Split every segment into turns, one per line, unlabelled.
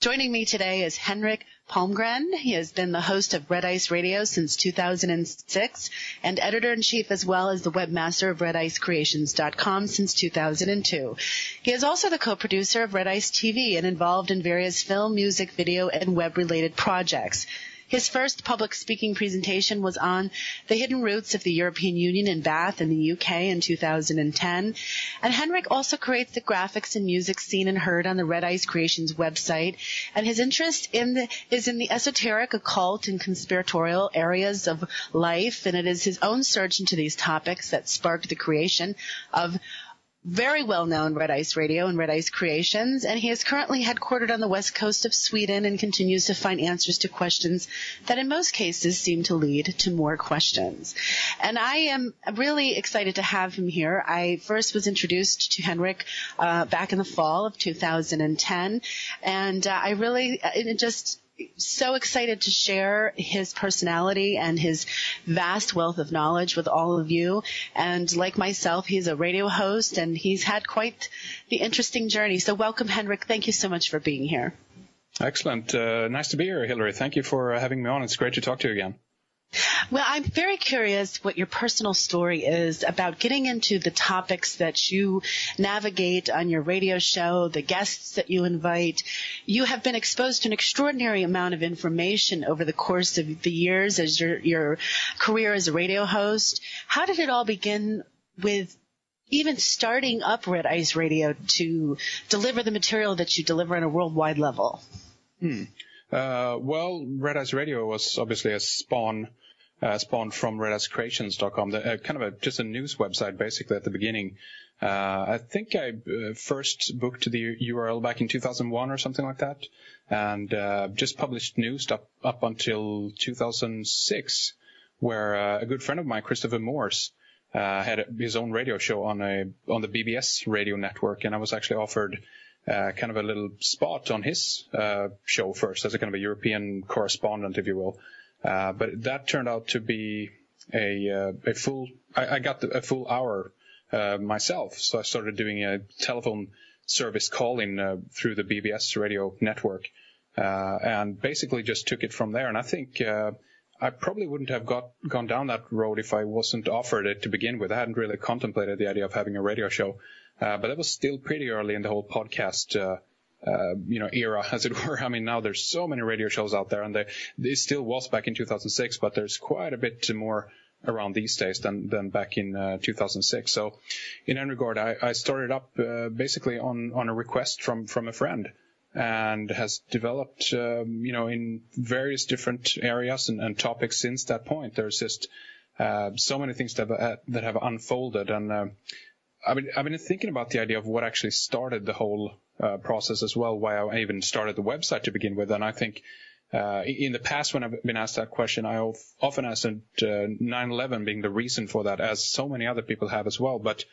Joining me today is Henrik Palmgren. He has been the host of Red Ice Radio since 2006 and editor-in-chief as well as the webmaster of redicecreations.com since 2002. He is also the co-producer of Red Ice TV and involved in various film, music, video, and web-related projects. His first public speaking presentation was on the hidden roots of the European Union in Bath in the UK in 2010. And Henrik also creates the graphics and music seen and heard on the Red Ice Creations website. And his interest is in the esoteric, occult, and conspiratorial areas of life. And it is his own search into these topics that sparked the creation of very well-known Red Ice Radio and Red Ice Creations, and he is currently headquartered on the west coast of Sweden and continues to find answers to questions that in most cases seem to lead to more questions. And I am really excited to have him here. I first was introduced to Henrik back in the fall of 2010, and I really just so excited to share his personality and his vast wealth of knowledge with all of you. And like myself, he's a radio host, and he's had quite the interesting journey. So welcome, Henrik. Thank you so much for being here.
Excellent. Nice to be here, Hillary. Thank you for having me on. It's great to talk to you again.
Well, I'm very curious what your personal story is about getting into the topics that you navigate on your radio show, the guests that you invite. You have been exposed to an extraordinary amount of information over the course of the years as your career as a radio host. How did it all begin with even starting up Red Ice Radio to deliver the material that you deliver on a worldwide level?
Well, Red Ice Radio was obviously a spawned from redicecreations.com, just a news website basically at the beginning. I think I first booked the URL back in 2001 or something like that, and just published news up until 2006, where a good friend of mine, Christopher Morse, had his own radio show on the BBS radio network, and I was actually offered kind of a little spot on his show first as a kind of a European correspondent, if you will. But that turned out to be a full hour myself. So I started doing a telephone service calling through the BBS radio network, and basically just took it from there. And I think I probably wouldn't have gone down that road if I wasn't offered it to begin with. I hadn't really contemplated the idea of having a radio show. But that was still pretty early in the whole podcast, era, as it were. I mean, now there's so many radio shows out there, and it still was back in 2006, but there's quite a bit more around these days than back in 2006. So in that regard, I started up basically on a request from a friend, and has developed, in various different areas and topics since that point. There's just so many things that have unfolded, and I've been thinking about the idea of what actually started the whole process as well, why I even started the website to begin with. And I think in the past when I've been asked that question, I often asked 9/11 being the reason for that, as so many other people have as well. But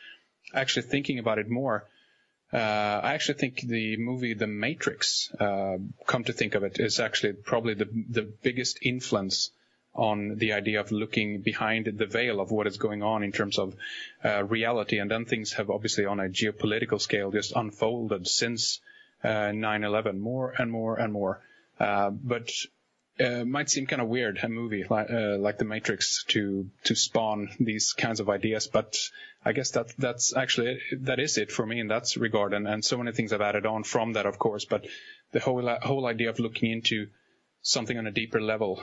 actually thinking about it more, I actually think the movie The Matrix, come to think of it, is actually probably the biggest influence on the idea of looking behind the veil of what is going on in terms of reality. And then things have obviously on a geopolitical scale just unfolded since 9/11 more and more and more. But might seem kind of weird, a movie like The Matrix to spawn these kinds of ideas. But I guess that's actually, that is it for me in that regard. And so many things I've added on from that, of course. But the whole idea of looking into something on a deeper level,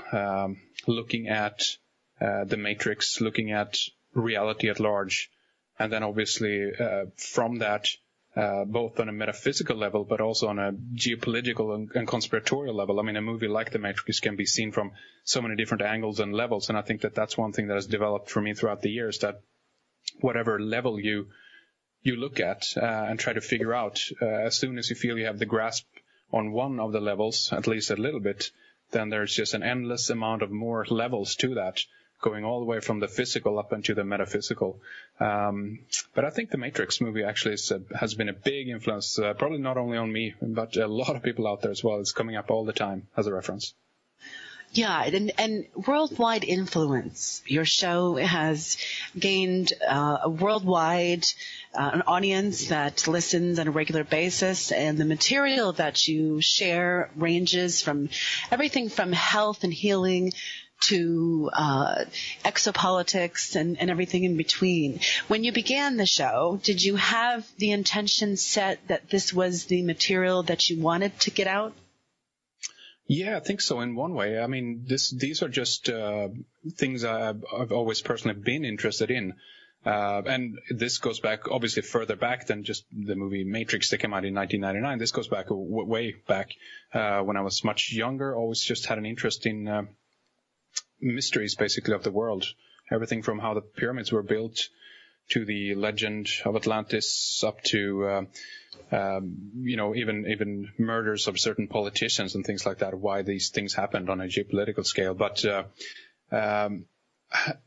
looking at the Matrix, looking at reality at large, and then obviously from that, both on a metaphysical level, but also on a geopolitical and conspiratorial level. I mean, a movie like The Matrix can be seen from so many different angles and levels, and I think that's one thing that has developed for me throughout the years, that whatever level you look at and try to figure out, as soon as you feel you have the grasp on one of the levels, at least a little bit, then there's just an endless amount of more levels to that, going all the way from the physical up into the metaphysical. But I think the Matrix movie actually has been a big influence, probably not only on me, but a lot of people out there as well. It's coming up all the time as a reference.
Yeah, and worldwide influence. Your show has gained a worldwide an audience that listens on a regular basis, and the material that you share ranges from everything from health and healing to exopolitics and everything in between. When you began the show, did you have the intention set that this was the material that you wanted to get out?
Yeah, I think so in one way. I mean, these are just things I've always personally been interested in. And this goes back, obviously, further back than just the movie Matrix that came out in 1999. This goes back way back when I was much younger. Always just had an interest in mysteries, basically, of the world. Everything from how the pyramids were built to the legend of Atlantis up to even murders of certain politicians and things like that, why these things happened on a geopolitical scale. But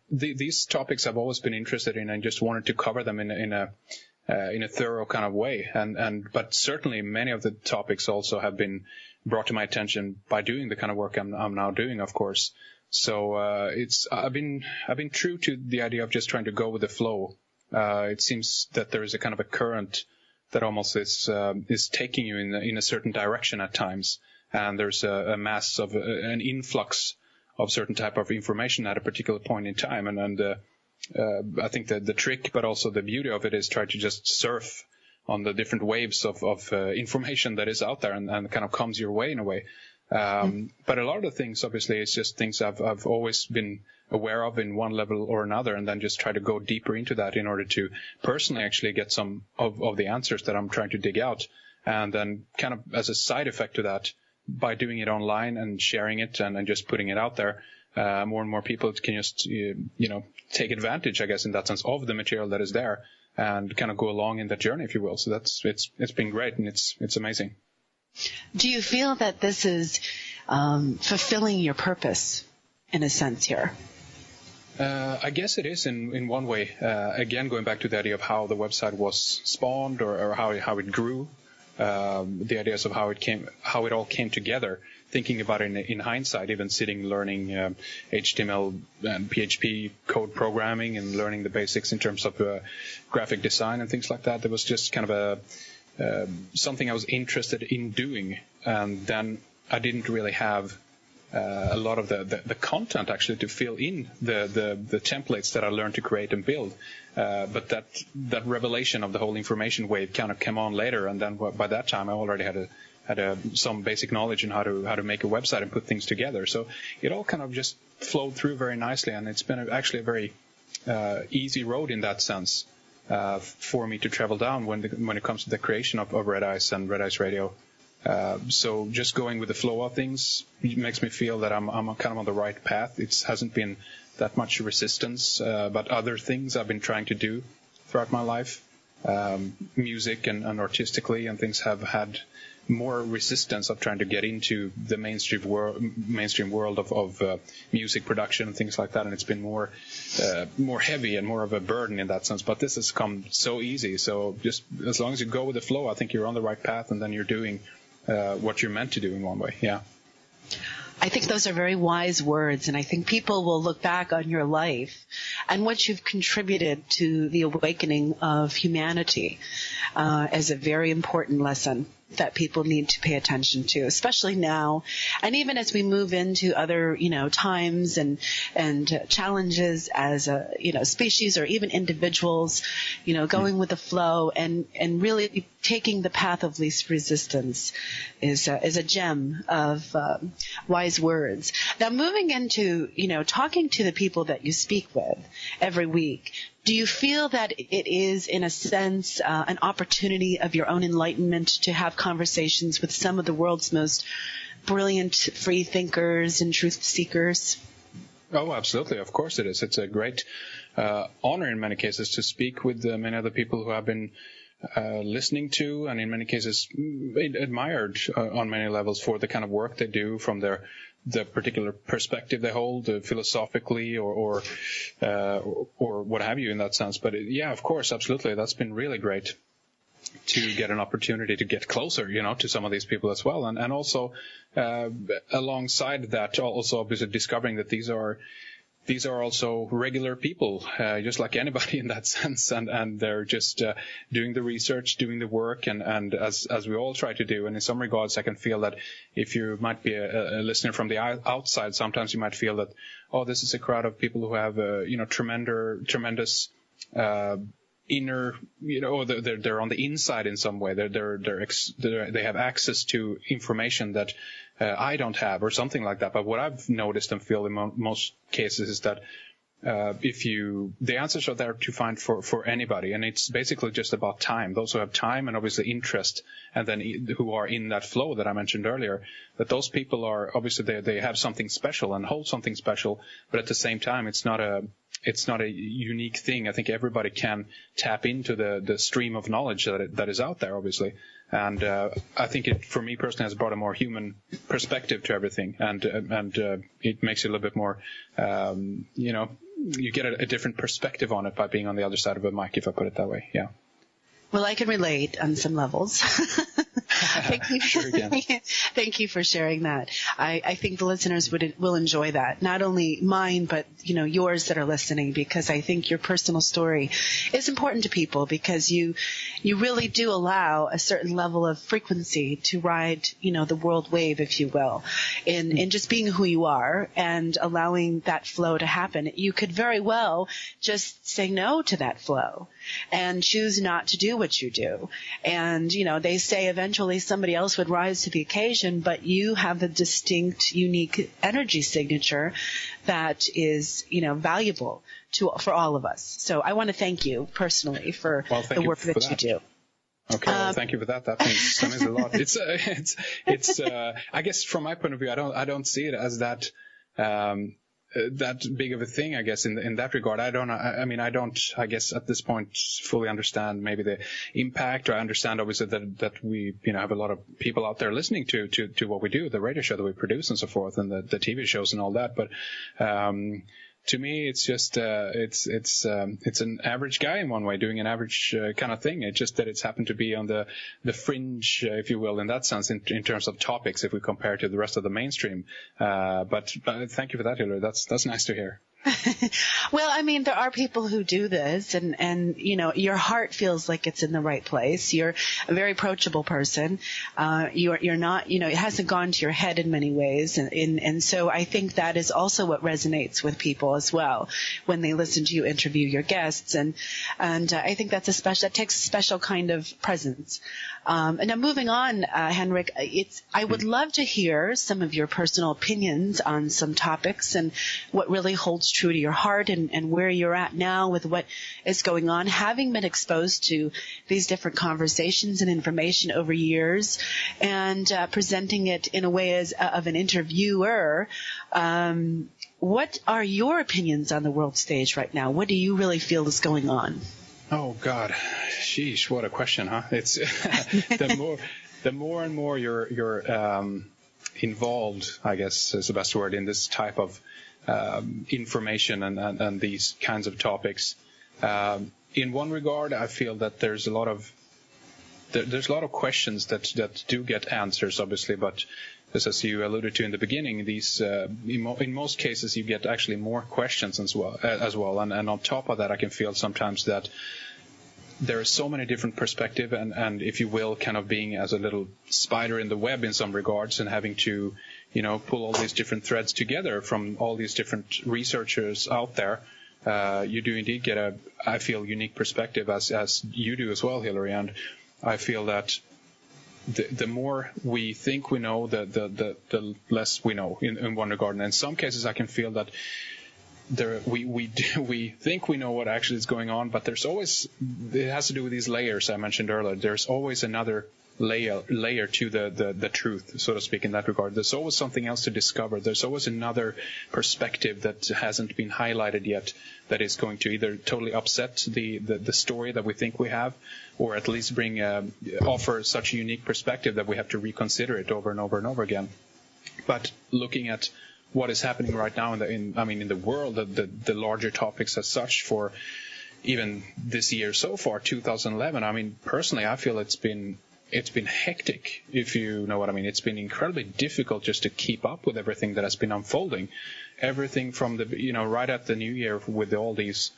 these topics I've always been interested in and just wanted to cover them in a thorough kind of way. But certainly many of the topics also have been brought to my attention by doing the kind of work I'm now doing, of course. So I've been true to the idea of just trying to go with the flow. It seems that there is a kind of a current that almost is taking you in a certain direction at times, and there's a mass of an influx of certain type of information at a particular point in time, and I think that the trick, but also the beauty of it, is try to just surf on the different waves of information that is out there and kind of comes your way in a way. But a lot of the things, obviously, it's just things I've always been aware of in one level or another, and then just try to go deeper into that in order to personally actually get some of the answers that I'm trying to dig out. And then kind of as a side effect to that, by doing it online and sharing it and just putting it out there, more and more people can just, take advantage, I guess, in that sense, of the material that is there and kind of go along in that journey, if you will. So it's been great, and it's amazing.
Do you feel that this is fulfilling your purpose in a sense here?
I guess it is in one way. Again, going back to the idea of how the website was spawned or how it grew, the ideas of how it all came together. Thinking about it in hindsight, even sitting learning HTML and PHP code programming and learning the basics in terms of graphic design and things like that. There was just kind of something I was interested in doing, and then I didn't really have a lot of the content actually to fill in the templates that I learned to create and build. But that revelation of the whole information wave kind of came on later, and then by that time I already had some basic knowledge in how to make a website and put things together. So it all kind of just flowed through very nicely, and it's been actually a very easy road in that sense for me to travel down when it comes to the creation of Red Ice and Red Ice Radio. So just going with the flow of things makes me feel that I'm kind of on the right path. It hasn't been that much resistance, but other things I've been trying to do throughout my life, music and artistically, and things have had more resistance of trying to get into the mainstream world of music production and things like that, and it's been more heavy and more of a burden in that sense. But this has come so easy. So just as long as you go with the flow, I think you're on the right path, and then you're doing what you're meant to do in one way. Yeah.
I think those are very wise words, and I think people will look back on your life and what you've contributed to the awakening of humanity as a very important lesson that people need to pay attention to, especially now, and even as we move into other, times and challenges as a, species or even individuals, going with the flow and really taking the path of least resistance is a gem of wise words. Now, moving into, talking to the people that you speak with every week, do you feel that it is, in a sense, an opportunity of your own enlightenment to have conversations with some of the world's most brilliant free thinkers and truth seekers?
Oh, absolutely. Of course it is. It's a great honor in many cases to speak with many other people who I've been listening to, and in many cases admired on many levels for the kind of work they do, from the particular perspective they hold, philosophically or what have you in that sense. But yeah, of course, absolutely, that's been really great. to get an opportunity to get closer, to some of these people as well. And also, alongside that, also obviously discovering that these are also regular people, just like anybody in that sense. And they're just doing the research, doing the work, and as we all try to do. And in some regards, I can feel that if you might be a listener from the outside, sometimes you might feel that, oh, this is a crowd of people who have, tremendous inner, they're on the inside in some way. They have access to information that I don't have, or something like that. But what I've noticed and feel in most cases is that the answers are there to find for anybody, and it's basically just about time. Those who have time and obviously interest, and then who are in that flow that I mentioned earlier, that those people are obviously they have something special and hold something special, but at the same time it's not a unique thing. I think everybody can tap into the stream of knowledge that is out there, obviously. And I think it, for me personally, has brought a more human perspective to everything, and it makes it a little bit more, you get a different perspective on it by being on the other side of a mic, if I put it that way. Yeah.
Well, I can relate on some levels. Thank you.
Sure again.
Thank you for sharing that. I think the listeners will enjoy that. Not only mine, but yours that are listening, because I think your personal story is important to people, because you really do allow a certain level of frequency to ride, the world wave, if you will, in just being who you are and allowing that flow to happen. You could very well just say no to that flow and choose not to do what you do. And, they say eventually somebody else would rise to the occasion, but you have a distinct, unique energy signature that is, valuable for all of us. So I want to thank you personally for the work that you do.
Okay, well, thank you for that. That means a lot. It's I guess from my point of view, I don't see it as that big of a thing, I guess, in that regard. I don't, I guess at this point fully understand maybe the impact, or I understand obviously that we, have a lot of people out there listening to what we do, the radio show that we produce and so forth, and the TV shows and all that. But, to me, it's just, it's an average guy in one way doing an average kind of thing. It's just that it's happened to be on the fringe, if you will, in that sense, in terms of topics, if we compare to the rest of the mainstream. But thank you for that, Hillary. That's nice to hear.
Well, there are people who do this, and your heart feels like it's in the right place. You're a very approachable person. You're not, it hasn't gone to your head in many ways, and so I think that is also what resonates with people as well when they listen to you interview your guests, and I think that takes a special kind of presence. And now moving on, Henrik, I would love to hear some of your personal opinions on some topics and what really holds true to your heart, and where you're at now with what is going on, having been exposed to these different conversations and information over years, and presenting it in a way of an interviewer. What are your opinions on the world stage right now? What do you really feel is going on?
Oh God, sheesh, what a question, huh? It's the more and more you're involved, I guess is the best word, in this type of information and these kinds of topics. In one regard, I feel that there's a lot of questions that do get answers, obviously, but as you alluded to in the beginning, these in most cases you get actually more questions as well. And on top of that, I can feel sometimes that there are so many different perspectives, and if you will, kind of being as a little spider in the web in some regards, and having to pull all these different threads together from all these different researchers out there. You do indeed get I feel, unique perspective, as you do as well, Hillary. And I feel that the more we think we know, the less we know in one regard. And in some cases, I can feel that we think we know what actually is going on, but there's always, it has to do with these layers I mentioned earlier. There's always another layer to the truth, so to speak, in that regard. There's always something else to discover. There's always another perspective that hasn't been highlighted yet, that is going to either totally upset the story that we think we have, or at least offer such a unique perspective that we have to reconsider it over and over and over again. But looking at what is happening right now in the world, the larger topics as such, for even this year so far, 2011, I mean, personally, I feel it's been hectic, if you know what I mean. It's been incredibly difficult just to keep up with everything that has been unfolding. Everything from right at the new year with all these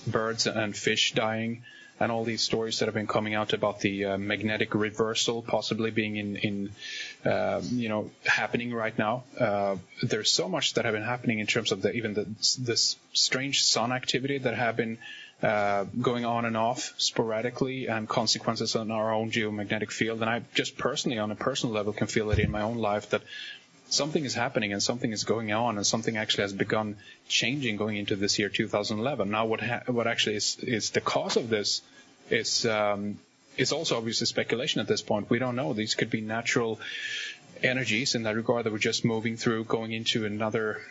birds and fish dying, and all these stories that have been coming out about the magnetic reversal possibly being happening right now. There's so much that have been happening in terms of this strange sun activity that have been going on and off sporadically, and consequences on our own geomagnetic field. And I just personally, on a personal level, can feel it in my own life that something is happening and something is going on, and something actually has begun changing going into this year 2011. Now, what actually is the cause of this is also obviously speculation at this point. We don't know. These could be natural energies in that regard that we're just moving through, going into another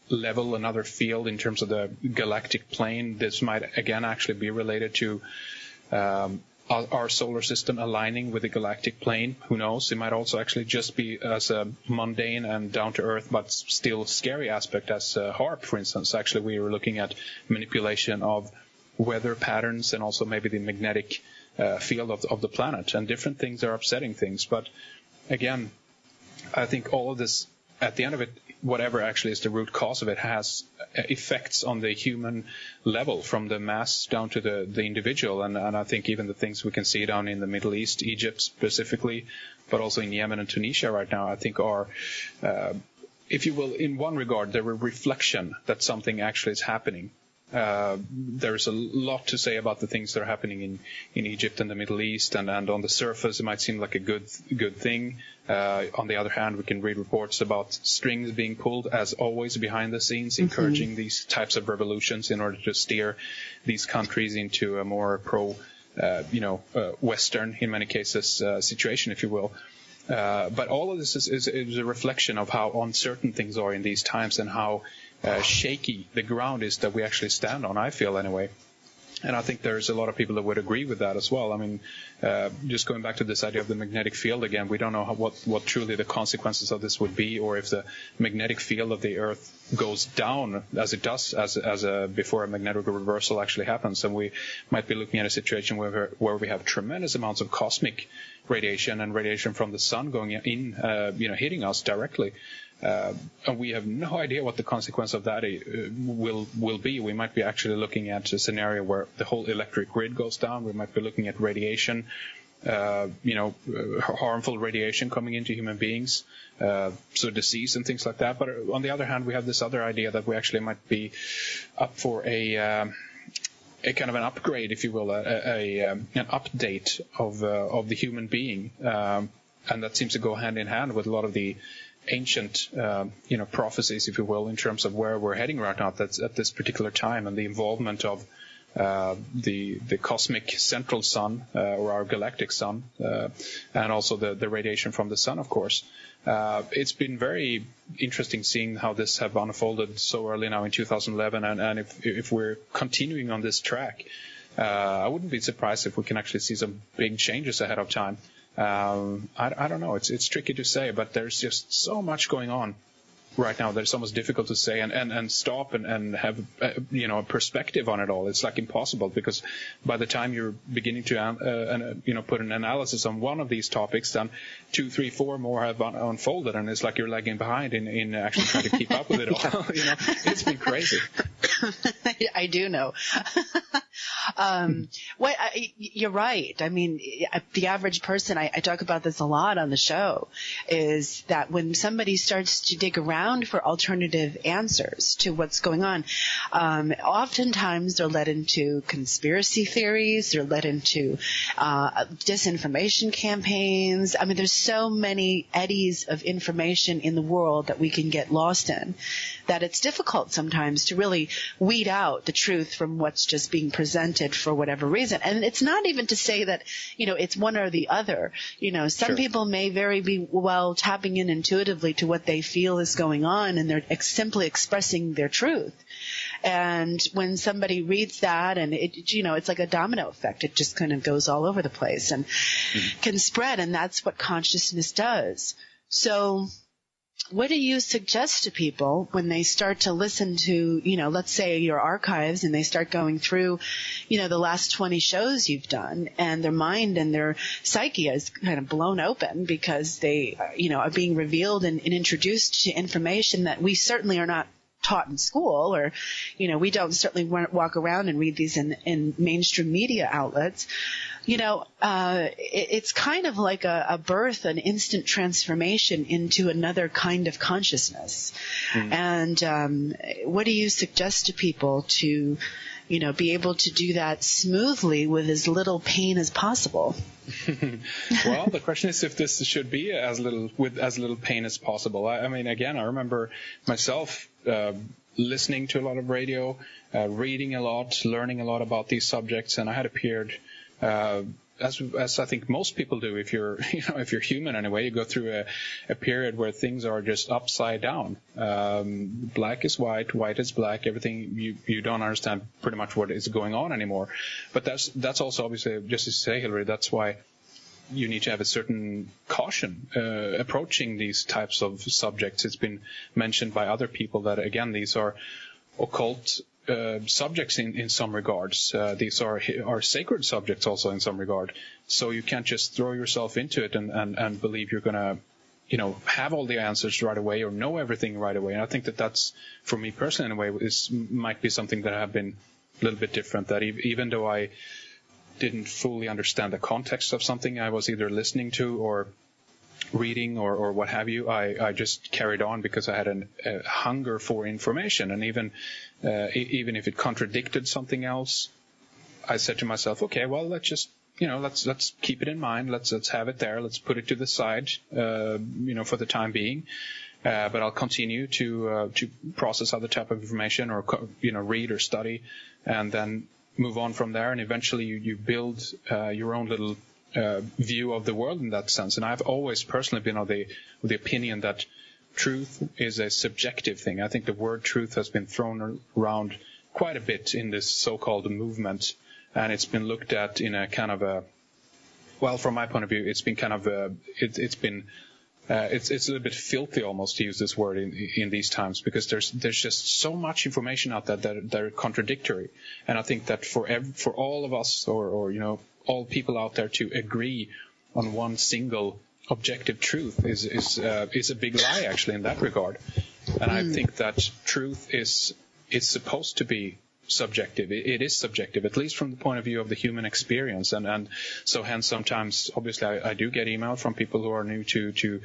level, another field in terms of the galactic plane. This might again actually be related to our solar system aligning with the galactic plane. Who knows? It might also actually just be as a mundane and down to earth but still scary aspect as HAARP, for instance. Actually, we were looking at manipulation of weather patterns and also maybe the magnetic field of the planet, and different things are upsetting things. But again, I think all of this, at the end of it, whatever actually is the root cause of it, has effects on the human level, from the mass down to the individual. And I think even the things we can see down in the Middle East, Egypt specifically, but also in Yemen and Tunisia right now, I think are, if you will, in one regard, they're a reflection that something actually is happening. There's a lot to say about the things that are happening in Egypt and the Middle East, and on the surface it might seem like a good thing. On the other hand, we can read reports about strings being pulled, as always, behind the scenes, encouraging these types of revolutions in order to steer these countries into a more Western, in many cases, situation, if you will. But all of this is a reflection of how uncertain things are in these times, and how shaky the ground is that we actually stand on, I feel anyway. And I think there's a lot of people that would agree with that as well. I mean, just going back to this idea of the magnetic field again, we don't know what truly the consequences of this would be, or if the magnetic field of the Earth goes down as it does before a magnetic reversal actually happens. And we might be looking at a situation where we have tremendous amounts of cosmic radiation and radiation from the sun going in, hitting us directly. And we have no idea what the consequence of that will be. We might be actually looking at a scenario where the whole electric grid goes down. We might be looking at radiation, harmful radiation coming into human beings, so disease and things like that. But on the other hand, we have this other idea that we actually might be up for a kind of an upgrade, if you will, an update of the human being, and that seems to go hand in hand with a lot of the ancient prophecies, if you will, in terms of where we're heading right now at this particular time, and the involvement of the cosmic central sun, or our galactic sun, and also the radiation from the sun, of course. It's been very interesting seeing how this have unfolded so early now in 2011, and if we're continuing on this track, I wouldn't be surprised if we can actually see some big changes ahead of time. I don't know. It's tricky to say, but there's just so much going on right now that it's almost difficult to say and stop and have a perspective on it all. It's like impossible, because by the time you're beginning to put an analysis on one of these topics, then 2, 3, 4 more have unfolded, and it's like you're lagging behind in actually trying to keep up with it all. It's been crazy.
I do know. You're right. I mean, the average person, I talk about this a lot on the show, is that when somebody starts to dig around for alternative answers to what's going on, oftentimes they're led into conspiracy theories, they're led into disinformation campaigns. I mean, there's so many eddies of information in the world that we can get lost in, that it's difficult sometimes to really weed out the truth from what's just being presented for whatever reason. And it's not even to say that, it's one or the other. Some
Sure.
people may be well tapping in intuitively to what they feel is going on, and they're simply expressing their truth. And when somebody reads that, and it's like a domino effect. It just kind of goes all over the place and can spread, and that's what consciousness does. So what do you suggest to people when they start to listen to, let's say your archives, and they start going through, the last 20 shows you've done, and their mind and their psyche is kind of blown open because they, are being revealed and introduced to information that we certainly are not taught in school, or, we don't certainly walk around and read these in mainstream media outlets. It's kind of like a birth, an instant transformation into another kind of consciousness. And what do you suggest to people to, be able to do that smoothly with as little pain as possible?
Well, the question is if this should be with as little pain as possible. I mean, again, I remember myself listening to a lot of radio, reading a lot, learning a lot about these subjects, and I had a period, as I think most people do, if you're human anyway, you go through a period where things are just upside down. Black is white, white is black. Everything you don't understand pretty much what is going on anymore. But that's also obviously, just to say, Hillary, that's why you need to have a certain caution approaching these types of subjects. It's been mentioned by other people that, again, these are occult subjects in some regards. These are sacred subjects also in some regard. So you can't just throw yourself into it and believe you're going to, have all the answers right away or know everything right away. And I think that's, for me personally in a way, might be something that I have been a little bit different, that even though I didn't fully understand the context of something I was either listening to or reading or what have you, I just carried on because I had a hunger for information. And even if it contradicted something else, I said to myself, okay, well, let's just, let's keep it in mind. Let's have it there. Let's put it to the side, for the time being. But I'll continue to process other type of information or, read or study, and then move on from there. And eventually you build your own little view of the world in that sense. And I've always personally been of the opinion that truth is a subjective thing. I think the word truth has been thrown around quite a bit in this so-called movement, and it's been looked at in a kind of from my point of view, it's been kind of it's a little bit filthy almost to use this word in these times, because there's just so much information out there that are contradictory. And I think that for all of us or all people out there to agree on one single objective truth is a big lie, actually, in that regard. And I think that truth is supposed to be subjective. It is subjective, at least from the point of view of the human experience. And so hence sometimes, obviously, I do get email from people who are new to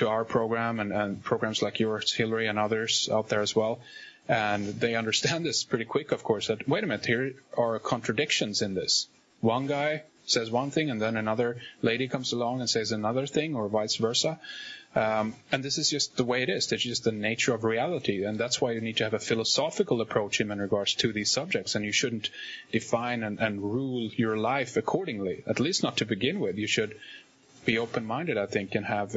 our program and programs like yours, Hillary, and others out there as well. And they understand this pretty quick, of course, that, wait a minute, here are contradictions in this. One guy says one thing, and then another lady comes along and says another thing, or vice versa. And this is just the way it is. It's just the nature of reality. And that's why you need to have a philosophical approach in regards to these subjects. And you shouldn't define and rule your life accordingly, at least not to begin with. You should be open-minded, I think, and have,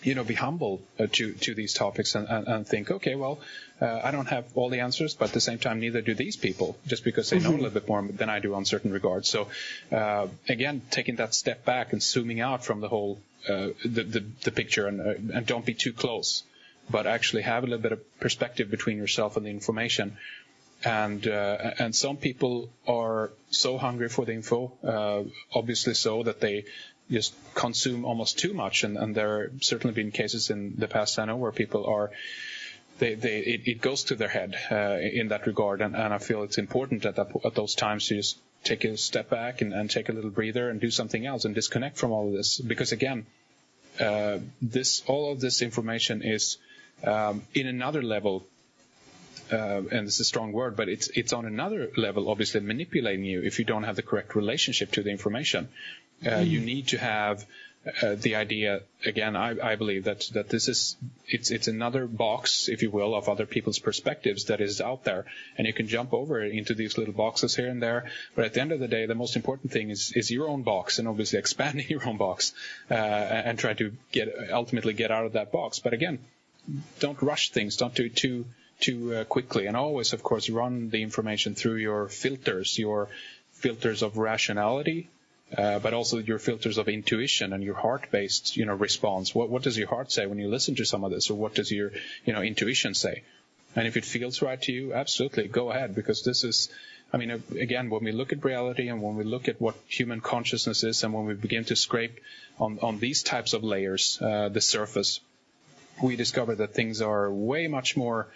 be humble to these topics and think, okay, well, I don't have all the answers, but at the same time, neither do these people, just because they know a little bit more than I do on certain regards. So, again, taking that step back and zooming out from the whole the picture, and don't be too close, but actually have a little bit of perspective between yourself and the information. And some people are so hungry for the info, obviously so, that they just consume almost too much. And there have certainly been cases in the past, I know, where people are, it goes to their head in that regard. And I feel it's important at those times to just take a step back and take a little breather and do something else and disconnect from all of this. Because again, all of this information is in another level, and it's a strong word, but it's on another level, obviously manipulating you if you don't have the correct relationship to the information. You need to have the idea, again, I believe that this is, it's another box, if you will, of other people's perspectives that is out there, and you can jump over into these little boxes here and there. But at the end of the day, the most important thing is your own box, and obviously expanding your own box, and try to ultimately get out of that box. But again, don't rush things, don't do it too quickly, and always, of course, run the information through your filters of rationality, but also your filters of intuition and your heart-based, response. What does your heart say when you listen to some of this, or what does your, intuition say? And if it feels right to you, absolutely, go ahead, because this is, again, when we look at reality and when we look at what human consciousness is, and when we begin to scrape on these types of layers, the surface, we discover that things are way much more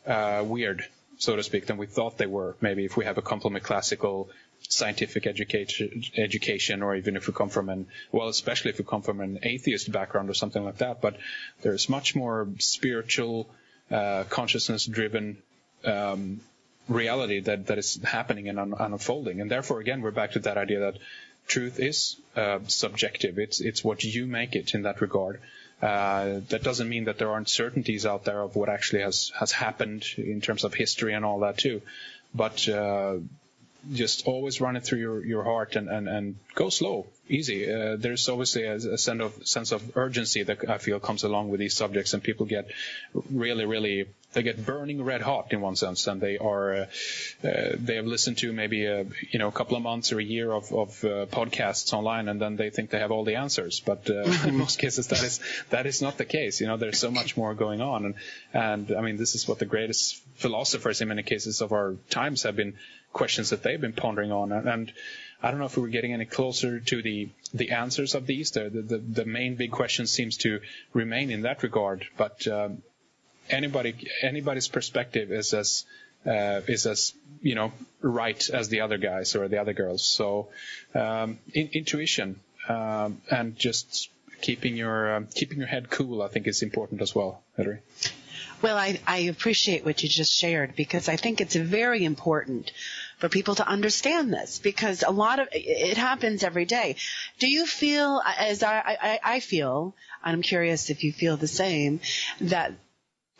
weird, so to speak, than we thought they were. Maybe if we have a complement classical scientific education, or even if we come from especially if we come from an atheist background or something like that. But there's much more spiritual, consciousness-driven reality that is happening and unfolding. And therefore, again, we're back to that idea that truth is subjective. It's what you make it in that regard. That doesn't mean that there aren't certainties out there of what actually has happened in terms of history and all that too. But just always run it through your heart and go slow, easy. There's obviously a sense of urgency that I feel comes along with these subjects, and people get really, really, they get burning red hot in one sense, and they have listened to maybe a couple of months or a year of podcasts online, and then they think they have all the answers. But in most cases, that is not the case. There's so much more going on, and this is what the greatest philosophers in many cases of our times have been questions that they've been pondering on, and I don't know if we were getting any closer to the answers of these. The main big question seems to remain in that regard, but anybody's perspective is as right as the other guys or the other girls. So intuition and just keeping your head cool, I think, is important as well, Hillary.
Well, I appreciate what you just shared, because I think it's very important for people to understand this, because a lot of it happens every day. Do you feel, as I feel, and I'm curious if you feel the same, that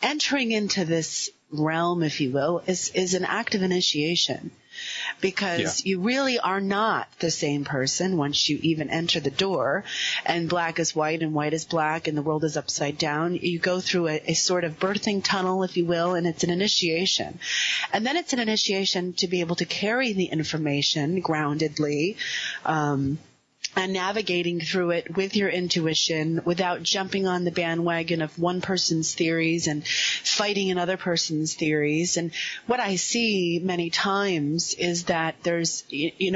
entering into this realm, if you will, is an act of initiation? Because you really are not the same person once you even enter the door, and black is white and white is black and the world is upside down. You go through a sort of birthing tunnel, if you will, and it's an initiation. And then it's an initiation to be able to carry the information groundedly, and navigating through it with your intuition without jumping on the bandwagon of one person's theories and fighting another person's theories. And what I see many times is that there's,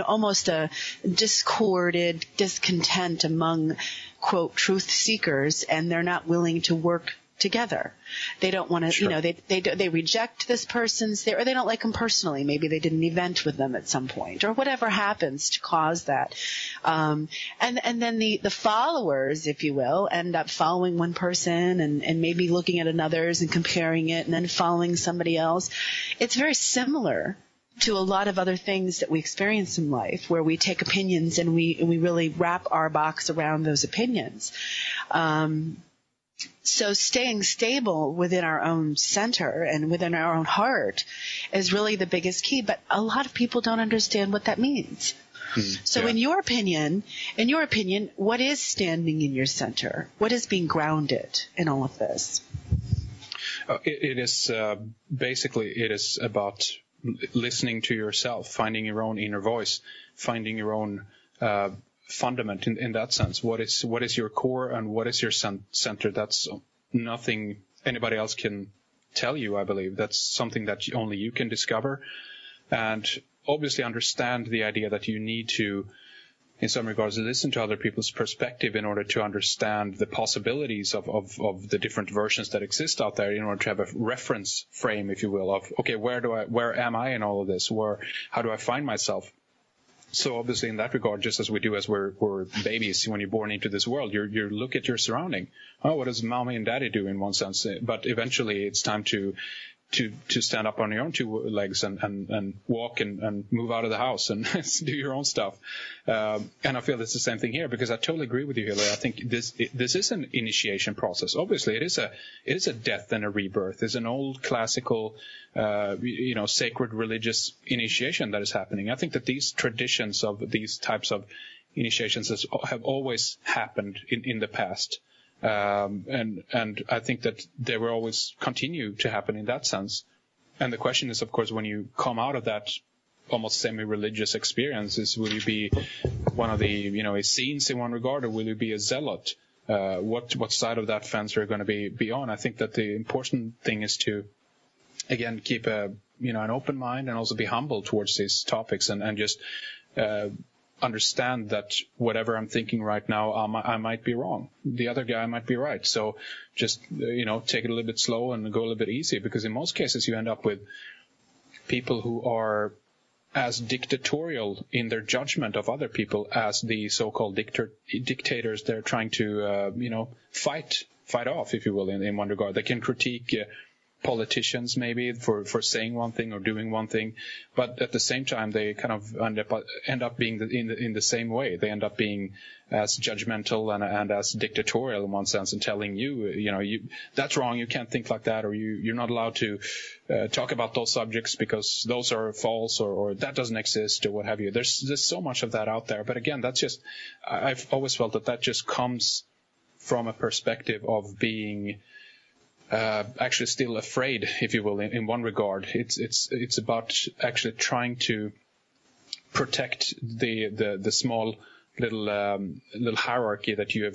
almost a discontent among, quote, truth seekers, and they're not willing to work together. They don't want to,
Sure.
They reject this person's theory, or they don't like them personally. Maybe they did an event with them at some point, or whatever happens to cause that. And then the followers, if you will, end up following one person and maybe looking at another's and comparing it, and then following somebody else. It's very similar to a lot of other things that we experience in life, where we take opinions and we really wrap our box around those opinions. So staying stable within our own center and within our own heart is really the biggest key. But a lot of people don't understand what that means. So in your opinion, what is standing in your center? What is being grounded in all of this?
It is basically about listening to yourself, finding your own inner voice, finding your own fundament in that sense. What is your core and what is your center? That's nothing anybody else can tell you, I believe. That's something that only you can discover, and obviously understand the idea that you need to, in some regards, listen to other people's perspective in order to understand the possibilities of the different versions that exist out there, in order to have a reference frame, if you will, of, okay, where am I in all of this? How do I find myself? So obviously in that regard, just as we do as we're babies, when you're born into this world, you look at your surrounding. Oh, what does mommy and daddy do in one sense? But eventually it's time to stand up on your own two legs and walk and move out of the house and do your own stuff. And I feel it's the same thing here, because I totally agree with you, Hillary. I think this is an initiation process. Obviously, it is a death and a rebirth. It's an old classical, sacred religious initiation that is happening. I think that these traditions of these types of initiations have always happened in the past. And I think that they will always continue to happen in that sense. And the question is, of course, when you come out of that almost semi-religious experiences? Will you be one of the Essenes in one regard, or will you be a zealot? What side of that fence are you going to be on? I think that the important thing is to, again, keep an open mind and also be humble towards these topics, and just understand that whatever I'm thinking right now, I might be wrong. The other guy might be right. So just, take it a little bit slow and go a little bit easy, because in most cases you end up with people who are as dictatorial in their judgment of other people as the so-called dictators they're trying to, fight off, if you will, in one regard. They can critique politicians maybe for saying one thing or doing one thing, but at the same time they kind of end up being in the same way. They end up being as judgmental and as dictatorial in one sense, and telling you that's wrong, you can't think like that, or you're not allowed to talk about those subjects because those are false, or that doesn't exist, or what have you. There's so much of that out there. But again, that's just, I've always felt that just comes from a perspective of being actually still afraid, if you will, in one regard. It's about actually trying to protect the small little hierarchy that you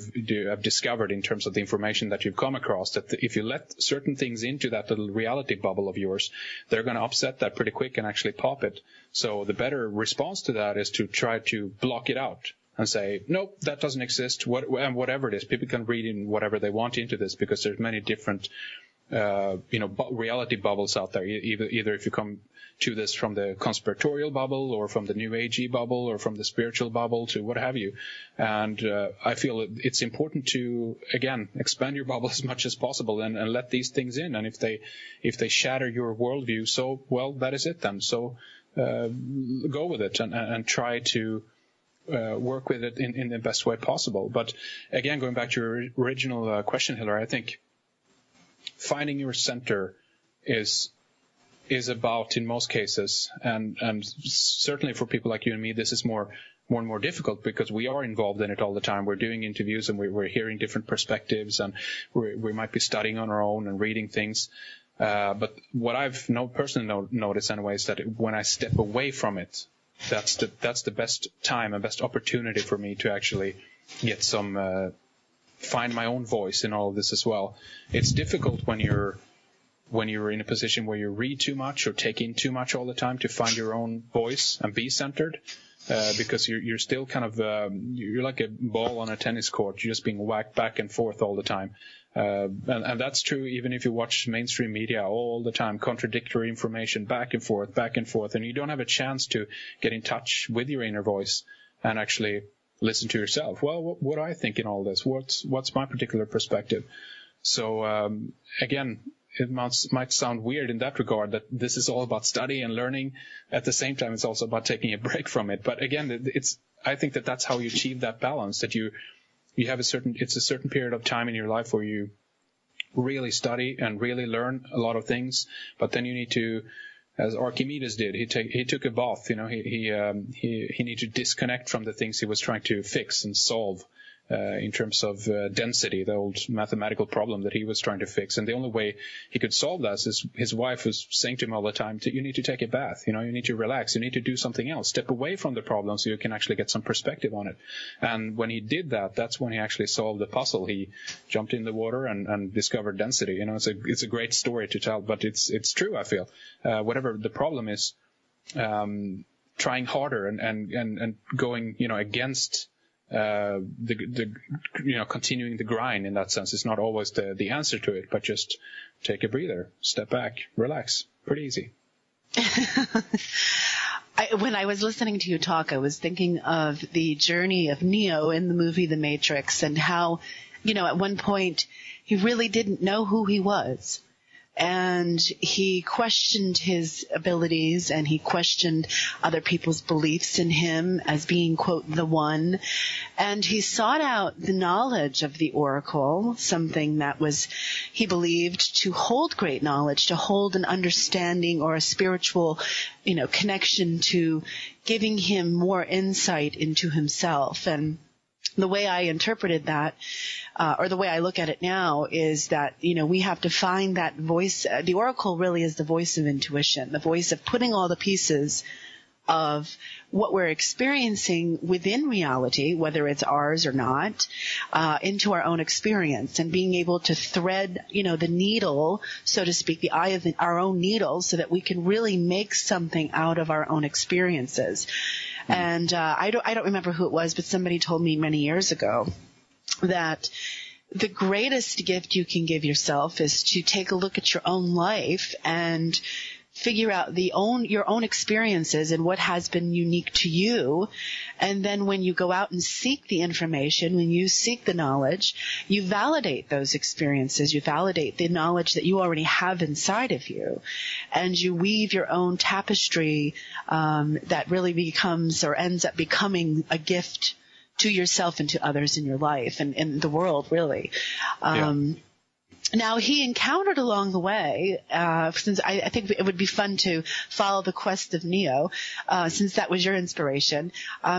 have discovered in terms of the information that you've come across. That if you let certain things into that little reality bubble of yours, they're going to upset that pretty quick and actually pop it. So the better response to that is to try to block it out and say, nope, that doesn't exist. Whatever it is, people can read in whatever they want into this, because there's many different, reality bubbles out there. Either if you come to this from the conspiratorial bubble, or from the New Agey bubble, or from the spiritual bubble, to what have you. And I feel it's important to, again, expand your bubble as much as possible and let these things in. And if they shatter your worldview, so, well, that is it then. So go with it and try to work with it in the best way possible. But again, going back to your original question, Hillary, I think finding your center is about, in most cases, and certainly for people like you and me, this is more and more difficult, because we are involved in it all the time. We're doing interviews and we're hearing different perspectives, and we might be studying on our own and reading things. But what I've personally noticed anyway is that when I step away from it, that's the best time and best opportunity for me to actually get some find my own voice in all of this as well. It's difficult when you're in a position where you read too much or take in too much all the time to find your own voice and be centered, because you're still kind of you're like a ball on a tennis court. You're just being whacked back and forth all the time. And that's true even if you watch mainstream media all the time, contradictory information back and forth, and you don't have a chance to get in touch with your inner voice and actually listen to yourself. Well, what do I think in all this? What's my particular perspective? So again, it might sound weird in that regard, that this is all about study and learning. At the same time, it's also about taking a break from it. But again, I think that's how you achieve that balance, that you have it's a certain period of time in your life where you really study and really learn a lot of things, but then you need to, as Archimedes did, he took a bath. He needed to disconnect from the things he was trying to fix and solve. In terms of density, the old mathematical problem that he was trying to fix. And the only way he could solve that is his wife was saying to him all the time, you need to take a bath, you need to relax, you need to do something else, step away from the problem so you can actually get some perspective on it. And when he did that, that's when he actually solved the puzzle. He jumped in the water and discovered density. It's a great story to tell, but it's true, I feel. Whatever the problem is, trying harder and going, against continuing the grind in that sense is not always the answer to it, but just take a breather, step back, relax. Pretty easy.
When I was listening to you talk, I was thinking of the journey of Neo in the movie The Matrix, and how, at one point he really didn't know who he was. And he questioned his abilities, and he questioned other people's beliefs in him as being, quote, the one. And he sought out the knowledge of the Oracle, something that was, he believed, to hold great knowledge, to hold an understanding or a spiritual, connection to giving him more insight into himself. And the way I interpreted that, or the way I look at it now, is that, we have to find that voice. The Oracle really is the voice of intuition, the voice of putting all the pieces of what we're experiencing within reality, whether it's ours or not, into our own experience, and being able to thread, the needle, so to speak, the eye of our own needle, so that we can really make something out of our own experiences. And I don't remember who it was, but somebody told me many years ago that the greatest gift you can give yourself is to take a look at your own life and figure out your own experiences and what has been unique to you. And then when you go out and seek the information, when you seek the knowledge, you validate those experiences. You validate the knowledge that you already have inside of you. And you weave your own tapestry that really becomes or ends up becoming a gift to yourself and to others in your life and in the world, really. Now, he encountered along the way, since I think it would be fun to follow the quest of Neo, since that was your inspiration,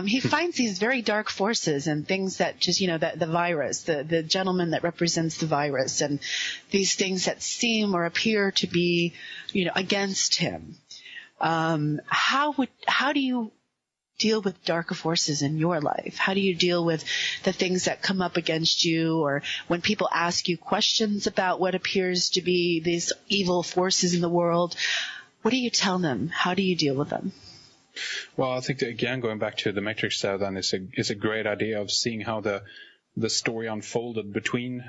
he finds these very dark forces and things that just, the virus, the gentleman that represents the virus, and these things that seem or appear to be, against him. How do you deal with darker forces in your life? How do you deal with the things that come up against you, or when people ask you questions about what appears to be these evil forces in the world? What do you tell them? How do you deal with them?
Well, I think that, again, going back to the Matrix then is a great idea of seeing how the story unfolded between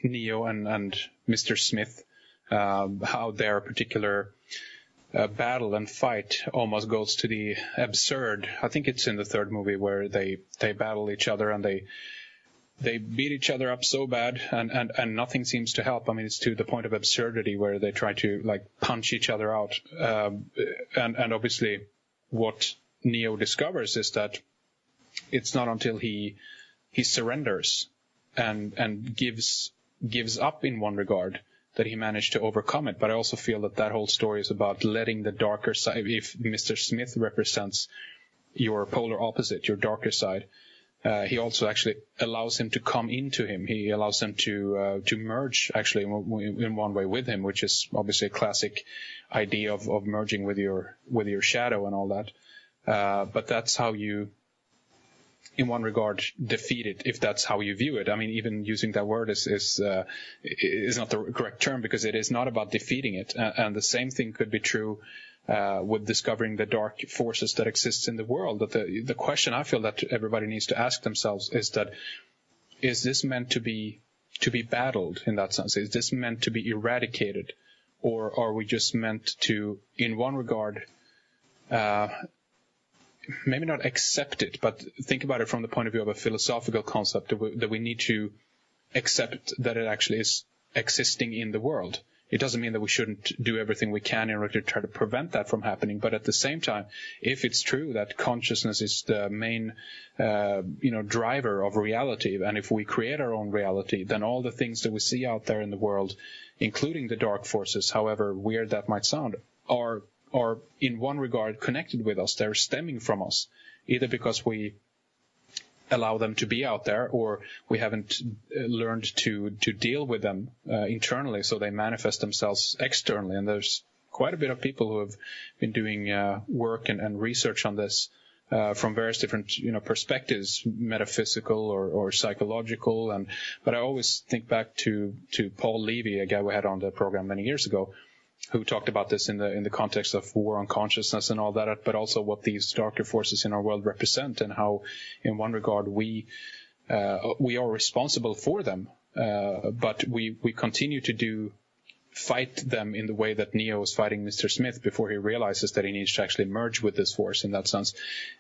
Neo and Mr. Smith, how their particular battle and fight almost goes to the absurd. I think it's in the third movie where they battle each other and they beat each other up so bad and nothing seems to help. I mean, it's to the point of absurdity where they try to punch each other out. And obviously what Neo discovers is that it's not until he surrenders and gives up in one regard that he managed to overcome it. But I also feel that whole story is about letting the darker side. If Mr. Smith represents your polar opposite, your darker side, he also actually allows him to come into him. He allows him to merge actually in one way with him, which is obviously a classic idea of merging with your shadow and all that. But that's how you, in one regard, defeat it, if that's how you view it. I mean, even using that word is not the correct term, because it is not about defeating it. And the same thing could be true with discovering the dark forces that exist in the world. That the question I feel that everybody needs to ask themselves is that, is this meant to be battled in that sense? Is this meant to be eradicated? Or are we just meant to, in one regard, maybe not accept it, but think about it from the point of view of a philosophical concept, that we need to accept that it actually is existing in the world. It doesn't mean that we shouldn't do everything we can in order to try to prevent that from happening. But at the same time, if it's true that consciousness is the main, driver of reality, and if we create our own reality, then all the things that we see out there in the world, including the dark forces, however weird that might sound, are in one regard connected with us. They're stemming from us, either because we allow them to be out there, or we haven't learned to deal with them internally, so they manifest themselves externally. And there's quite a bit of people who have been doing work and research on this from various different perspectives, metaphysical or psychological. But I always think back to Paul Levy, a guy we had on the program many years ago, who talked about this in the context of war on consciousness and all that, but also what these darker forces in our world represent, and how, in one regard, we are responsible for them, but we continue to fight them in the way that Neo is fighting Mr. Smith before he realizes that he needs to actually merge with this force. In that sense,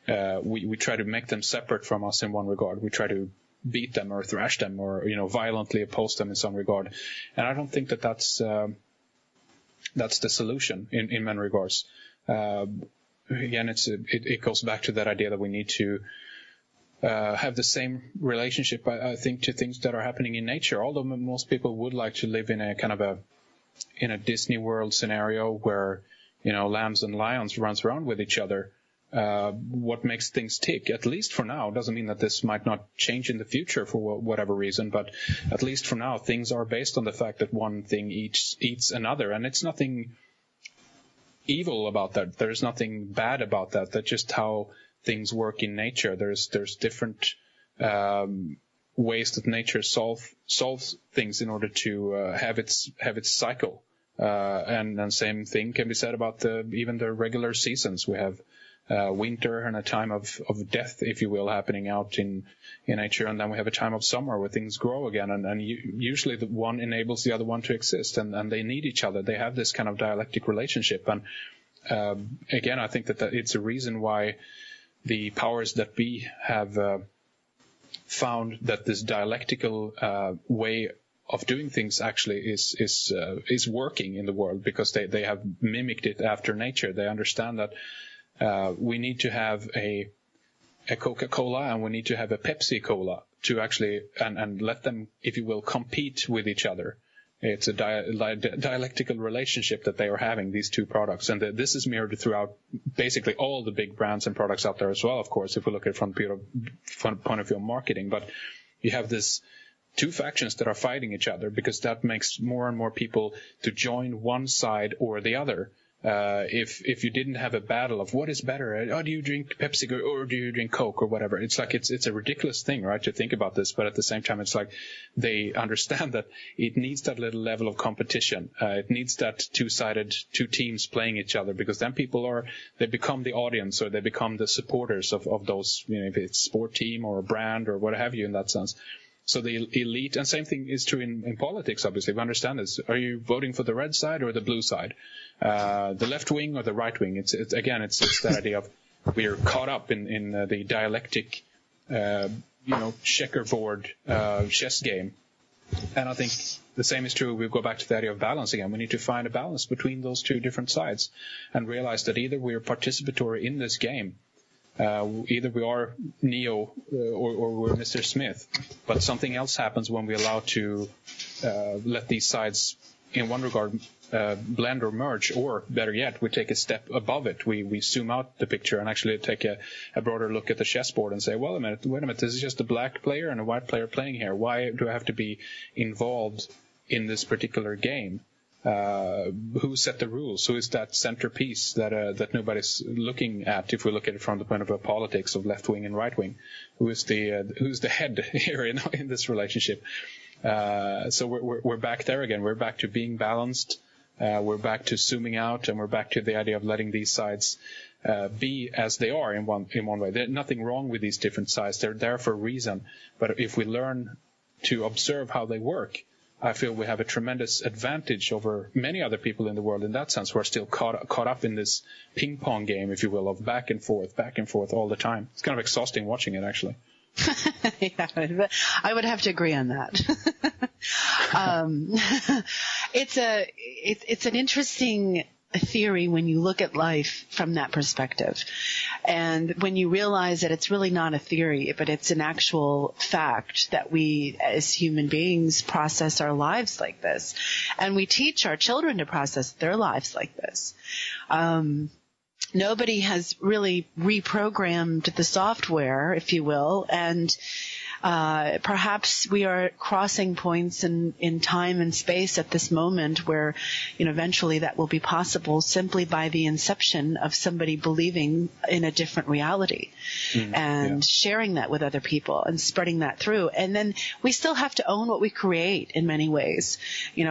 we try to make them separate from us in one regard. We try to beat them or thrash them or violently oppose them in some regard, and I don't think that's the solution in many regards. Again, it goes back to that idea that we need to have the same relationship, I think, to things that are happening in nature. Although most people would like to live in a kind of in a Disney World scenario where lambs and lions runs around with each other. What makes things tick, at least for now, doesn't mean that this might not change in the future for whatever reason, but at least for now, things are based on the fact that one thing eats another, and it's nothing evil about that. There's nothing bad about that. That's just how things work in nature. There's different ways that nature solves things in order to have its cycle. And same thing can be said about even the regular seasons. We have winter and a time of death, if you will, happening out in nature, and then we have a time of summer where things grow again, and usually the one enables the other one to exist, and they need each other. They have this kind of dialectic relationship, and again, I think that it's a reason why the powers that be have found that this dialectical way of doing things actually is working in the world, because they have mimicked it after nature. They understand that we need to have a Coca-Cola and we need to have a Pepsi-Cola to actually and let them, if you will, compete with each other. It's a dialectical relationship that they are having, these two products, and this is mirrored throughout basically all the big brands and products out there as well, of course, if we look at it from the point of view of marketing. But you have this two factions that are fighting each other, because that makes more and more people to join one side or the other. If you didn't have a battle of what is better, do you drink Pepsi or do you drink Coke or whatever? It's like it's a ridiculous thing, right, to think about this. But at the same time, it's like they understand that it needs that little level of competition. It needs that two teams playing each other, because then they become the audience, or they become the supporters of those, if it's sport team or a brand or what have you in that sense. So the elite, and same thing is true in politics, obviously. We understand this. Are you voting for the red side or the blue side? The left wing or the right wing? It's that idea of we're caught up in the dialectic, checkerboard chess game. And I think the same is true. We go back to the idea of balance again. We need to find a balance between those two different sides and realize that either we're participatory in this game, either we are Neo or we're Mr. Smith, but something else happens when we allow to let these sides, in one regard, blend or merge, or better yet, we take a step above it. We zoom out the picture and actually take a broader look at the chessboard and say, wait a minute, this is just a black player and a white player playing here. Why do I have to be involved in this particular game? Who set the rules? Who is that centerpiece that nobody's looking at? If we look at it from the point of view of politics of left wing and right wing, who's the head here in this relationship? So we're back there again. We're back to being balanced. We're back to zooming out, and we're back to the idea of letting these sides be as they are in one way. There's nothing wrong with these different sides. They're there for a reason. But if we learn to observe how they work, I feel we have a tremendous advantage over many other people in the world in that sense, who are still caught up in this ping pong game, if you will, of back and forth all the time. It's kind of exhausting watching it, actually.
Yeah, I would have to agree on that. It's an interesting theory when you look at life from that perspective, and when you realize that it's really not a theory, but it's an actual fact that we as human beings process our lives like this, and we teach our children to process their lives like this. Nobody has really reprogrammed the software, if you will, and perhaps we are crossing points in time and space at this moment where, eventually that will be possible simply by the inception of somebody believing in a different reality and sharing that with other people and spreading that through. And then we still have to own what we create in many ways.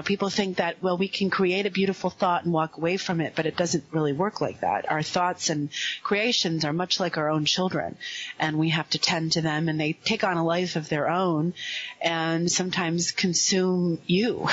People think that, well, we can create a beautiful thought and walk away from it, but it doesn't really work like that. Our thoughts and creations are much like our own children, and we have to tend to them, and they take on a life of their own and sometimes consume you.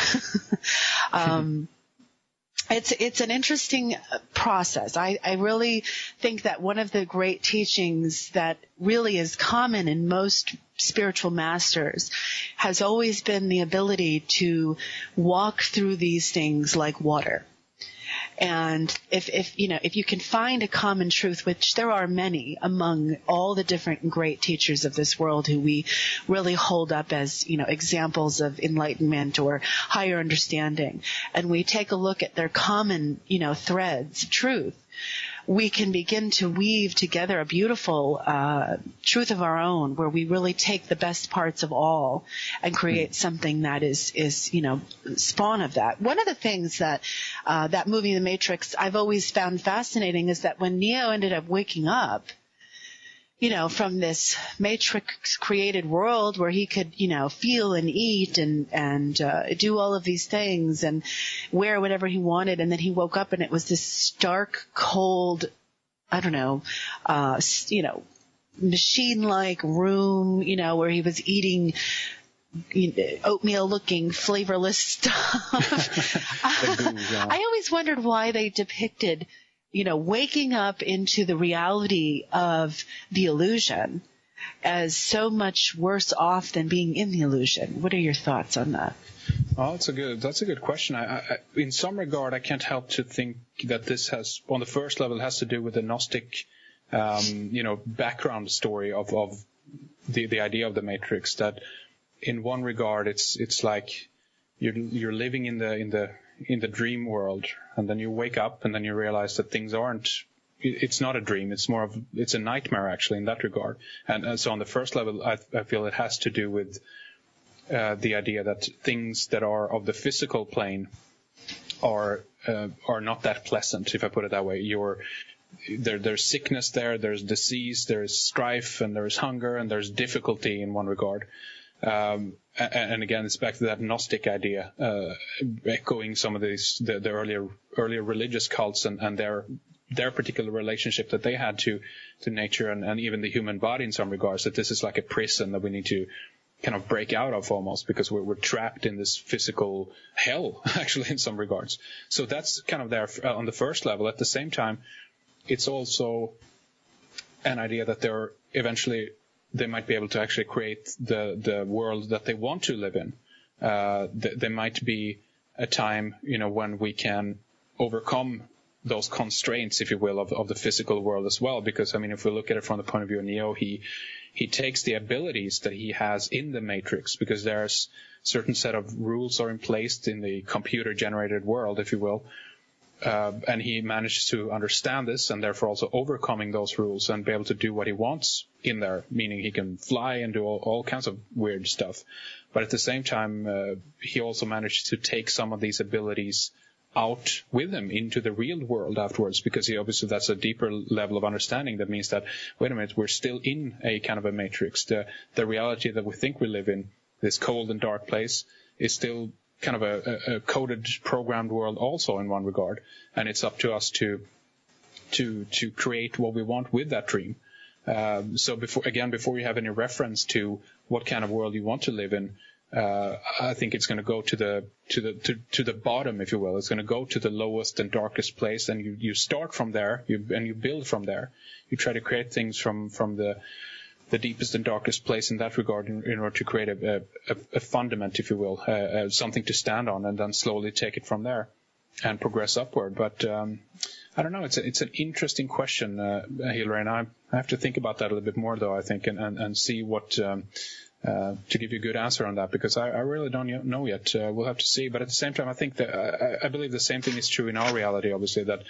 It's an interesting process. I really think that one of the great teachings that really is common in most spiritual masters has always been the ability to walk through these things like water. And if you can find a common truth, which there are many among all the different great teachers of this world who we really hold up as, examples of enlightenment or higher understanding, and we take a look at their common, threads of truth, we can begin to weave together a beautiful truth of our own, where we really take the best parts of all and create something that is spawn of that. One of the things that that movie, The Matrix, I've always found fascinating is that when Neo ended up waking up, from this Matrix created world where he could, feel and eat and do all of these things and wear whatever he wanted. And then he woke up and it was this stark, cold, machine-like room, where he was eating oatmeal-looking, flavorless stuff. I always wondered why they depicted waking up into the reality of the illusion as so much worse off than being in the illusion. What are your thoughts on that?
Oh, that's a good question. I in some regard, I can't help to think that this has, on the first level, has to do with the Gnostic, background story of the idea of the Matrix. That in one regard, it's like you're living in the dream world, and then you wake up and then you realize that things it's not a dream, it's a nightmare actually in that regard. And so on the first level, I feel it has to do with the idea that things that are of the physical plane are not that pleasant, if I put it that way. There's sickness there's disease, there's strife, and there's hunger, and there's difficulty in one regard. And again, it's back to that Gnostic idea, echoing some of the earlier religious cults and their particular relationship that they had to nature and even the human body in some regards, that this is like a prison that we need to kind of break out of almost, because we're trapped in this physical hell, actually, in some regards. So that's kind of there on the first level. At the same time, it's also an idea that they might be able to actually create the world that they want to live in. There might be a time, when we can overcome those constraints, if you will, of the physical world as well. Because, if we look at it from the point of view of Neo, he takes the abilities that he has in the Matrix, because there's certain set of rules are in place in the computer-generated world, if you will. And he manages to understand this, and therefore also overcoming those rules and be able to do what he wants in there, meaning he can fly and do all kinds of weird stuff. But at the same time, he also managed to take some of these abilities out with him into the real world afterwards, because that's a deeper level of understanding. That means that, wait a minute, we're still in a kind of a matrix. The reality that we think we live in, this cold and dark place, is still kind of a coded, programmed world also in one regard, and it's up to us to create what we want with that dream. So before you have any reference to what kind of world you want to live in, I think it's going to go to the bottom, if you will. It's going to go to the lowest and darkest place, and you start from there, and you build from there. You try to create things from the deepest and darkest place in that regard, in order to create a fundament, if you will, something to stand on, and then slowly take it from there and progress upward. But I don't know. It's an interesting question, Hillary, and I have to think about that a little bit more, though, I think, and see what to give you a good answer on that, because I really don't know yet. We'll have to see. But at the same time, I think that I believe the same thing is true in our reality, obviously, that,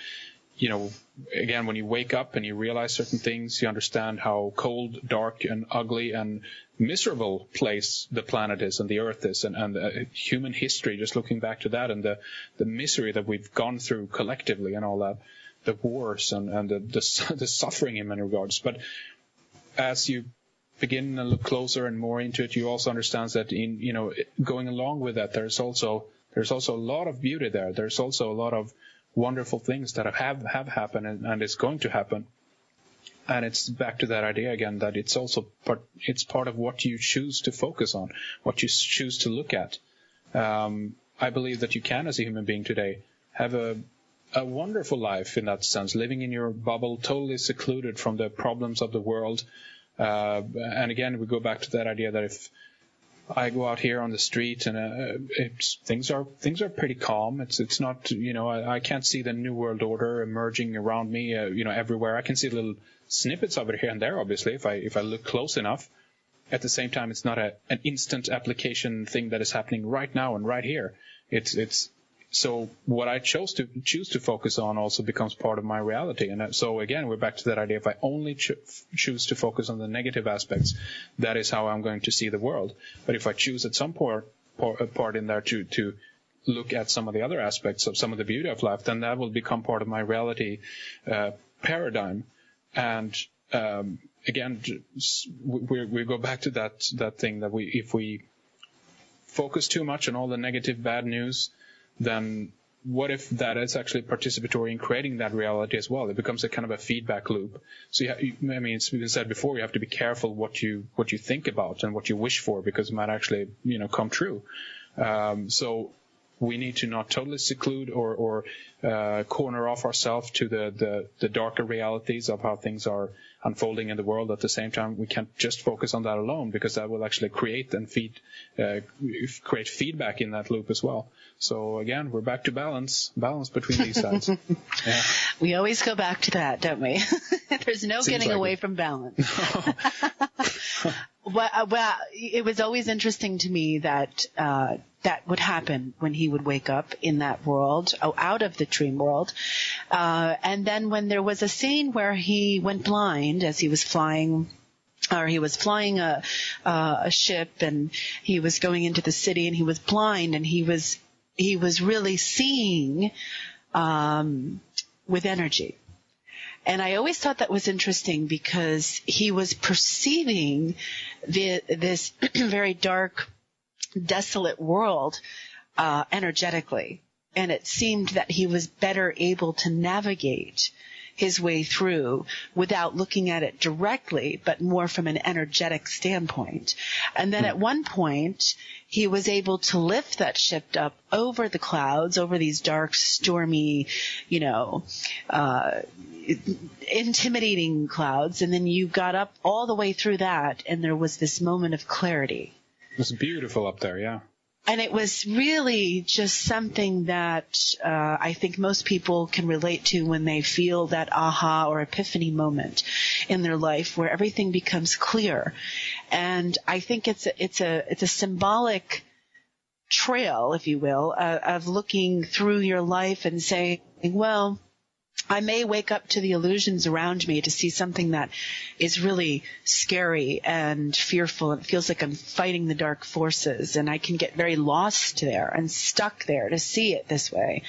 again, when you wake up and you realize certain things, you understand how cold, dark, and ugly and miserable place the planet is and the earth is, and human history, just looking back to that, and the misery that we've gone through collectively and all that, the wars and the suffering in many regards. But as you begin and look closer and more into it, you also understand that in going along with that, there's also a lot of beauty there. There's also a lot of wonderful things that have happened and is going to happen. And it's back to that idea again, that it's also it's part of what you choose to focus on, what you choose to look at. I believe that you can, as a human being today, have a wonderful life in that sense, living in your bubble, totally secluded from the problems of the world. And again, we go back to that idea that if I go out here on the street and things are pretty calm. It's not, I can't see the new world order emerging around me, everywhere. I can see little snippets of it here and there, obviously, if I look close enough. At the same time, it's not an instant application thing that is happening right now and right here. It's So what I choose to focus on also becomes part of my reality. And so again, we're back to that idea. If I only choose to focus on the negative aspects, that is how I'm going to see the world. But if I choose at some part in there to look at some of the other aspects of some of the beauty of life, then that will become part of my reality paradigm. And again, we go back to that thing that if we focus too much on all the negative, bad news, then what if that is actually participatory in creating that reality as well? It becomes a kind of a feedback loop. So it's been said before, you have to be careful what you think about and what you wish for, because it might actually come true. So we need to not totally seclude or corner off ourselves to the darker realities of how things are unfolding in the world. At the same time, we can't just focus on that alone, because that will actually create feedback in that loop as well. So again, we're back to balance between these sides. Yeah.
We always go back to that, don't we? There's no getting away from balance. Well, it was always interesting to me that that would happen when he would wake up in that world, out of the dream world. And then when there was a scene where he went blind as he was flying, or he was flying a ship, and he was going into the city, and he was blind, and he was really seeing with energy. And I always thought that was interesting, because he was perceiving this very dark, desolate world energetically. And it seemed that he was better able to navigate his way through without looking at it directly, but more from an energetic standpoint. And then at one point, he was able to lift that ship up over the clouds, over these dark, stormy, intimidating clouds. And then you got up all the way through that, and there was this moment of clarity.
It was beautiful up there, yeah.
And it was really just something that I think most people can relate to when they feel that aha or epiphany moment in their life where everything becomes clear. And I think it's a symbolic trail, if you will, of looking through your life and saying, well, I may wake up to the illusions around me to see something that is really scary and fearful, and it feels like I'm fighting the dark forces, and I can get very lost there and stuck there to see it this way.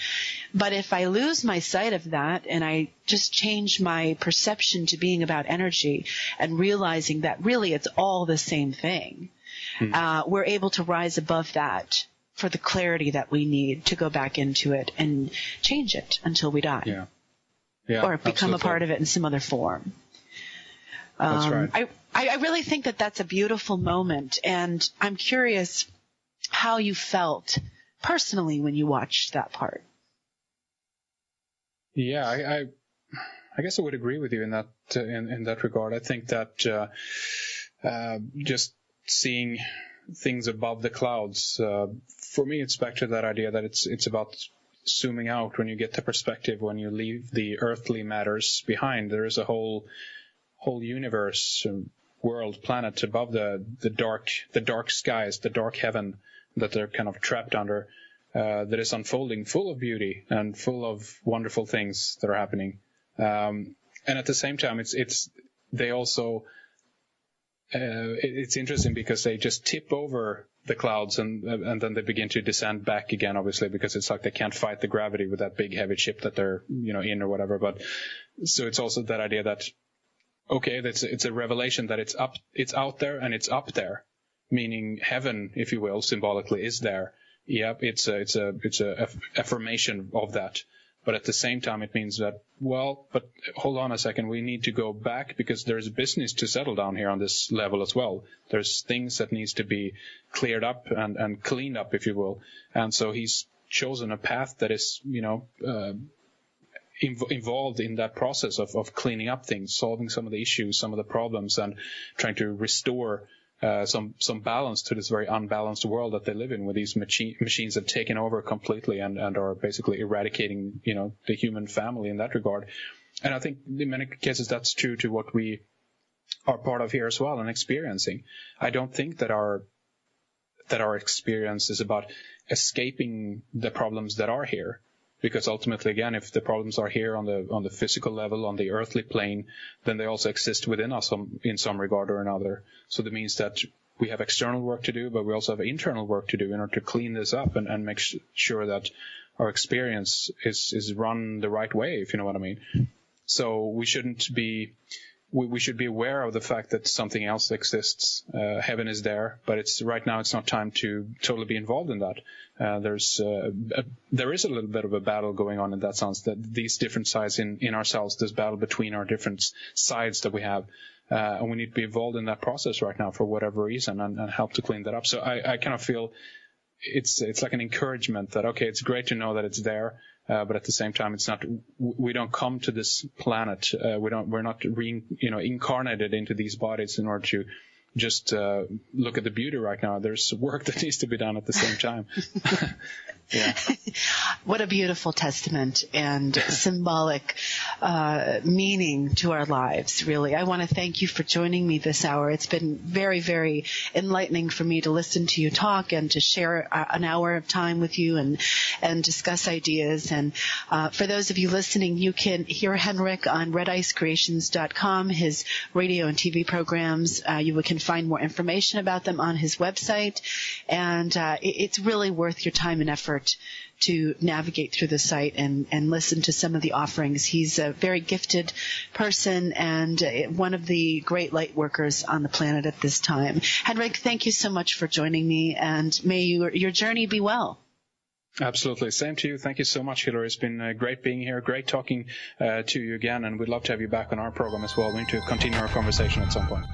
But if I lose my sight of that, and I just change my perception to being about energy and realizing that really it's all the same thing, we're able to rise above that for the clarity that we need to go back into it and change it until we die.
Yeah. Yeah,
or become
absolutely.
a part of it in some other form.
That's right.
I really think that that's a beautiful moment, and I'm curious how you felt personally when you watched that part.
Yeah, I guess I would agree with you in that regard. I think that just seeing things above the clouds, for me, it's back to that idea that it's about zooming out. When you get the perspective, when you leave the earthly matters behind, there is a whole universe, world, planet above the dark skies, the dark heaven that they're kind of trapped under, that is unfolding, full of beauty and full of wonderful things that are happening. And at the same time, it's interesting because they just tip over the clouds and then they begin to descend back again, obviously, because it's like they can't fight the gravity with that big heavy ship that they're in or whatever. But so it's also that idea that it's a revelation that it's out there and it's up there, meaning heaven, if you will, symbolically is there. Yep, it's a affirmation of that. But at the same time, it means that, but hold on a second, we need to go back because there's business to settle down here on this level as well. There's things that needs to be cleared up and cleaned up, if you will. And so he's chosen a path that is, involved in that process of cleaning up things, solving some of the issues, some of the problems, and trying to restore some balance to this very unbalanced world that they live in, where these machines have taken over completely and are basically eradicating, the human family in that regard. And I think in many cases that's true to what we are part of here as well and experiencing. I don't think that our that our experience is about escaping the problems that are here. Because ultimately, again, if the problems are here on the physical level, on the earthly plane, then they also exist within us in some regard or another. So that means that we have external work to do, but we also have internal work to do in order to clean this up and make sure that our experience is run the right way, if you know what I mean. So we shouldn't be... We should be aware of the fact that something else exists. Heaven is there, but right now it's not time to totally be involved in that. There is a little bit of a battle going on in that sense, that these different sides in ourselves, this battle between our different sides that we have, and we need to be involved in that process right now for whatever reason and help to clean that up. So I kind of feel it's like an encouragement that, okay, it's great to know that it's there. But at the same time, it's not. We don't come to this planet. We're not incarnated into these bodies in order to just look at the beauty right now. There's work that needs to be done at the same time. Yeah.
What a beautiful testament and symbolic meaning to our lives, really. I want to thank you for joining me this hour. It's been very, very enlightening for me to listen to you talk and to share an hour of time with you and discuss ideas. And for those of you listening, you can hear Henrik on redicecreations.com, his radio and TV programs. You can find more information about them on his website. And it's really worth your time and effort to navigate through the site and listen to some of the offerings. He's a very gifted person and one of the great light workers on the planet at this time. Henrik, thank you so much for joining me, and may your journey be well.
Absolutely. Same to you. Thank you so much, Hillary. It's been great being here, great talking to you again, and we'd love to have you back on our program as well. We need to continue our conversation at some point.